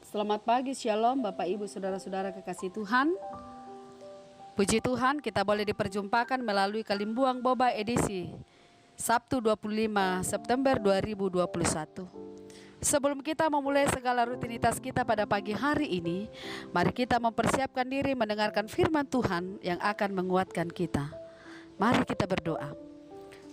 Selamat pagi, Shalom Bapak Ibu Saudara-saudara kekasih Tuhan. Puji Tuhan kita boleh diperjumpakan melalui Kalimbuang Boba edisi Sabtu 25 September 2021. Sebelum kita memulai segala rutinitas kita pada pagi hari ini, mari kita mempersiapkan diri mendengarkan firman Tuhan yang akan menguatkan kita. Mari kita berdoa.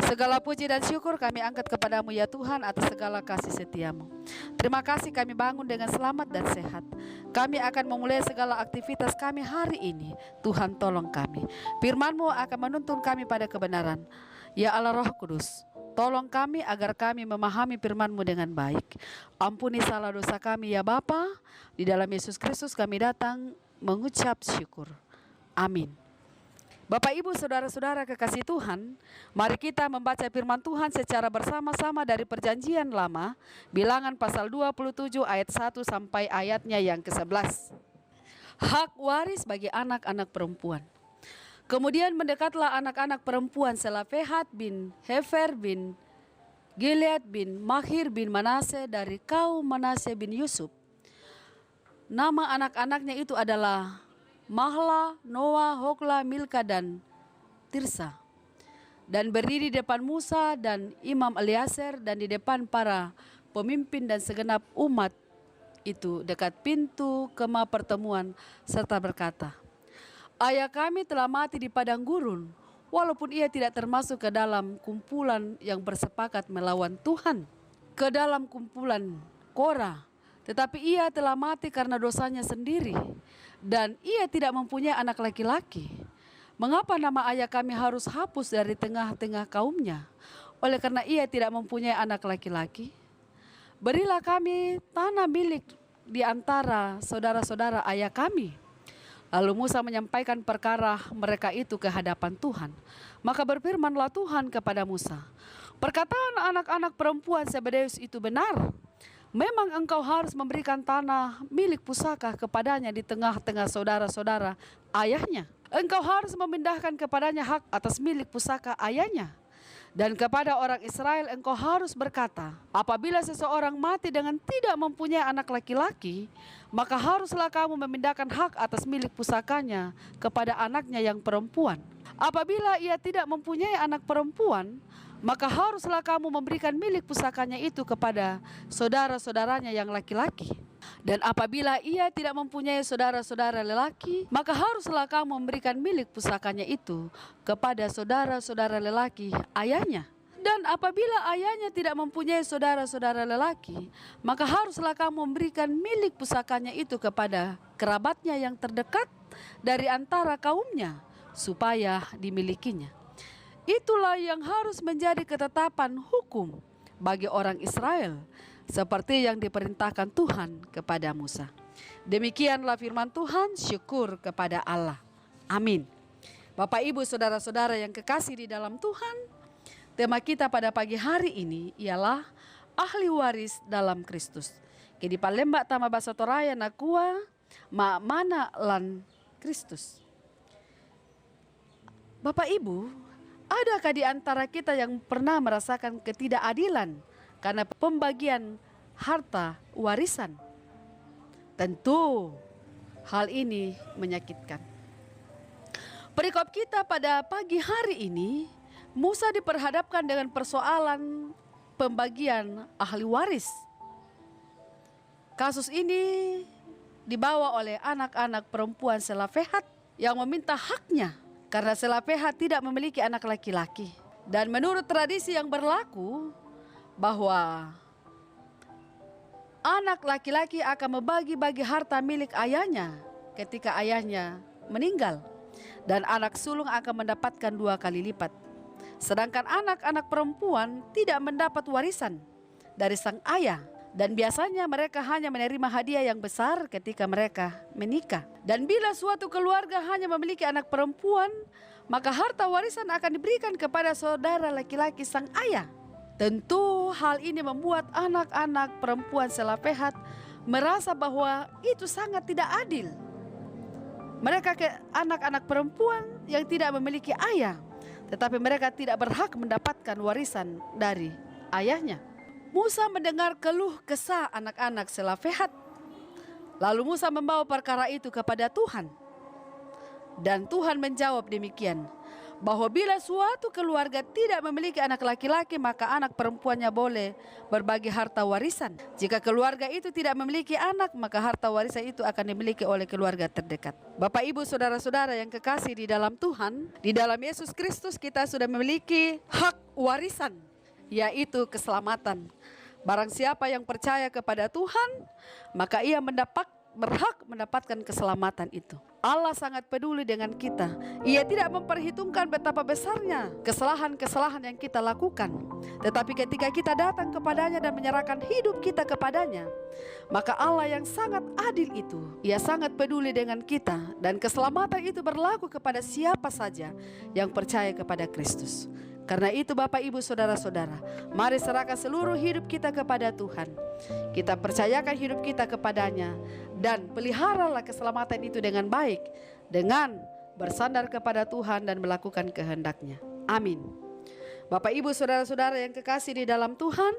Segala puji dan syukur kami angkat kepadamu ya Tuhan atas segala kasih setiamu. Terima kasih kami bangun dengan selamat dan sehat. Kami akan memulai segala aktivitas kami hari ini. Tuhan tolong kami. Firman-Mu akan menuntun kami pada kebenaran. Ya Allah Roh Kudus, tolong kami agar kami memahami firman-Mu dengan baik. Ampuni salah dosa kami ya Bapa. Di dalam Yesus Kristus kami datang mengucap syukur. Amin. Bapak Ibu Saudara-saudara kekasih Tuhan, mari kita membaca firman Tuhan secara bersama-sama dari Perjanjian Lama, Bilangan pasal 27 ayat 1 sampai ayatnya yang ke-11. Hak waris bagi anak-anak perempuan. Kemudian mendekatlah anak-anak perempuan Selafehat bin Hefer bin Gilead bin Mahir bin Manase dari kaum Manase bin Yusuf. Nama anak-anaknya itu adalah Mahla, Noah, Hogla, Milka, dan Tirsa. Dan berdiri di depan Musa dan Imam Eliezer dan di depan para pemimpin dan segenap umat itu dekat pintu kemah pertemuan serta berkata, ayah kami telah mati di padang gurun, walaupun ia tidak termasuk ke dalam kumpulan yang bersepakat melawan Tuhan, ke dalam kumpulan Korah. Tetapi ia telah mati karena dosanya sendiri, dan ia tidak mempunyai anak laki-laki. Mengapa nama ayah kami harus hapus dari tengah-tengah kaumnya? Oleh karena ia tidak mempunyai anak laki-laki. Berilah kami tanah milik di antara saudara-saudara ayah kami. Lalu Musa menyampaikan perkara mereka itu ke hadapan Tuhan. Maka berfirmanlah Tuhan kepada Musa, perkataan anak-anak perempuan Zebedeus itu benar. Memang engkau harus memberikan tanah milik pusaka kepadanya di tengah-tengah saudara-saudara ayahnya. Engkau harus memindahkan kepadanya hak atas milik pusaka ayahnya. Dan kepada orang Israel engkau harus berkata, apabila seseorang mati dengan tidak mempunyai anak laki-laki, maka haruslah kamu memindahkan hak atas milik pusakanya kepada anaknya yang perempuan. Apabila ia tidak mempunyai anak perempuan, maka haruslah kamu memberikan milik pusakanya itu kepada saudara-saudaranya yang laki-laki. Dan apabila ia tidak mempunyai saudara-saudara lelaki, maka haruslah kamu memberikan milik pusakanya itu kepada saudara-saudara lelaki ayahnya. Dan apabila ayahnya tidak mempunyai saudara-saudara lelaki, maka haruslah kamu memberikan milik pusakanya itu kepada kerabatnya yang terdekat dari antara kaumnya, supaya dimilikinya. Itulah yang harus menjadi ketetapan hukum bagi orang Israel, seperti yang diperintahkan Tuhan kepada Musa. Demikianlah firman Tuhan, syukur kepada Allah. Amin. Bapak Ibu Saudara-saudara yang kekasih di dalam Tuhan, tema kita pada pagi hari ini ialah ahli waris dalam Kristus. Kedi palembak tama basa Toraya nakua ma mana lan Kristus. Bapak Ibu, adakah di antara kita yang pernah merasakan ketidakadilan karena pembagian harta warisan? Tentu hal ini menyakitkan. Perikop kita pada pagi hari ini, Musa diperhadapkan dengan persoalan pembagian ahli waris. Kasus ini dibawa oleh anak-anak perempuan Selafehat yang meminta haknya karena Selafehat tidak memiliki anak laki-laki. Dan menurut tradisi yang berlaku bahwa anak laki-laki akan membagi-bagi harta milik ayahnya ketika ayahnya meninggal. Dan anak sulung akan mendapatkan 2 kali lipat. Sedangkan anak-anak perempuan tidak mendapat warisan dari sang ayah. Dan biasanya mereka hanya menerima hadiah yang besar ketika mereka menikah. Dan bila suatu keluarga hanya memiliki anak perempuan, maka harta warisan akan diberikan kepada saudara laki-laki sang ayah. Tentu hal ini membuat anak-anak perempuan Selafehat merasa bahwa itu sangat tidak adil. Mereka anak-anak perempuan yang tidak memiliki ayah, tetapi mereka tidak berhak mendapatkan warisan dari ayahnya. Musa mendengar keluh kesah anak-anak Selafehat Lalu Musa membawa perkara itu kepada Tuhan. Dan Tuhan menjawab demikian, bahwa bila suatu keluarga tidak memiliki anak laki-laki, maka anak perempuannya boleh berbagi harta warisan. Jika keluarga itu tidak memiliki anak, maka harta warisan itu akan dimiliki oleh keluarga terdekat. Bapak, Ibu, saudara-saudara yang kekasih di dalam Tuhan, di dalam Yesus Kristus kita sudah memiliki hak warisan, yaitu keselamatan. Barang siapa yang percaya kepada Tuhan, maka ia berhak mendapatkan keselamatan itu. Allah sangat peduli dengan kita. Ia tidak memperhitungkan betapa besarnya kesalahan-kesalahan yang kita lakukan. Tetapi ketika kita datang kepadanya dan menyerahkan hidup kita kepadanya, maka Allah yang sangat adil itu, Ia sangat peduli dengan kita. Dan keselamatan itu berlaku kepada siapa saja yang percaya kepada Kristus. Karena itu Bapak, Ibu, saudara-saudara, mari serahkan seluruh hidup kita kepada Tuhan. Kita percayakan hidup kita kepadanya, dan peliharalah keselamatan itu dengan baik, dengan bersandar kepada Tuhan dan melakukan kehendak-Nya. Amin. Bapak, Ibu, saudara-saudara yang kekasih di dalam Tuhan,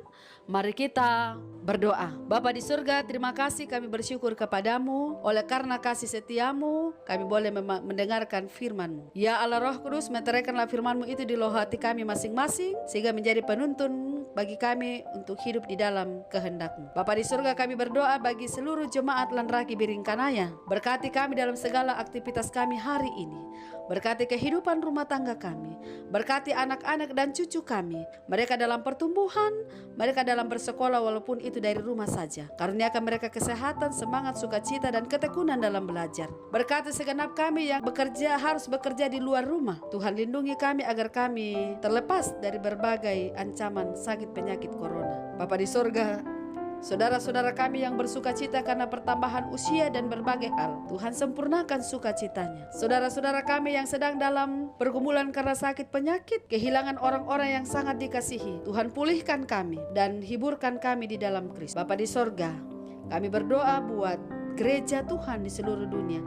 mari kita berdoa. Bapa di surga, terima kasih, kami bersyukur kepadamu. Oleh karena kasih setiamu, kami boleh mendengarkan firman-Mu. Ya Allah Roh Kudus, meteraikanlah firman-Mu itu di loh hati kami masing-masing, sehingga menjadi penuntun bagi kami untuk hidup di dalam kehendak-Mu. Bapa di surga, kami berdoa bagi seluruh jemaat Lanraki Biringkanaya. Berkati kami dalam segala aktivitas kami hari ini. Berkati kehidupan rumah tangga kami. Berkati anak-anak dan cucu kami. Mereka dalam pertumbuhan, mereka dalam bersekolah walaupun itu dari rumah saja. Karuniakan mereka kesehatan, semangat, sukacita, dan ketekunan dalam belajar. Berkati segenap kami yang harus bekerja di luar rumah. Tuhan lindungi kami agar kami terlepas dari berbagai ancaman sakit penyakit corona. Bapa di surga, saudara-saudara kami yang bersukacita karena pertambahan usia dan berbagai hal, Tuhan sempurnakan sukacitanya. Saudara-saudara kami yang sedang dalam pergumulan karena sakit penyakit, kehilangan orang-orang yang sangat dikasihi, Tuhan pulihkan kami dan hiburkan kami di dalam Kristus. Bapa di sorga, kami berdoa buat gereja Tuhan di seluruh dunia.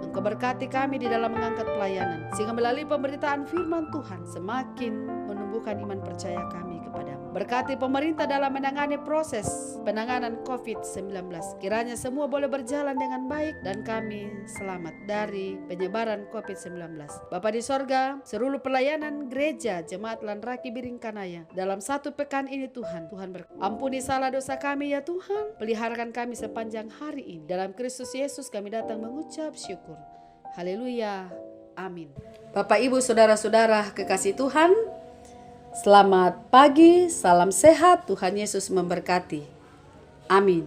Engkau berkati kami di dalam mengangkat pelayanan, sehingga melalui pemberitaan firman Tuhan semakin menumbuhkan iman percaya kami kepadamu. Berkati pemerintah dalam menangani proses penanganan COVID-19. Kiranya semua boleh berjalan dengan baik dan kami selamat dari penyebaran COVID-19. Bapa di sorga, seluruh pelayanan gereja Jemaat Lanraki Biringkanaya dalam satu pekan ini Tuhan ampuni salah dosa kami ya Tuhan. Peliharakan kami sepanjang hari ini. Dalam Kristus Yesus kami datang mengucap syukur. Haleluya. Amin. Bapak, Ibu, saudara-saudara kekasih Tuhan, selamat pagi, salam sehat, Tuhan Yesus memberkati. Amin.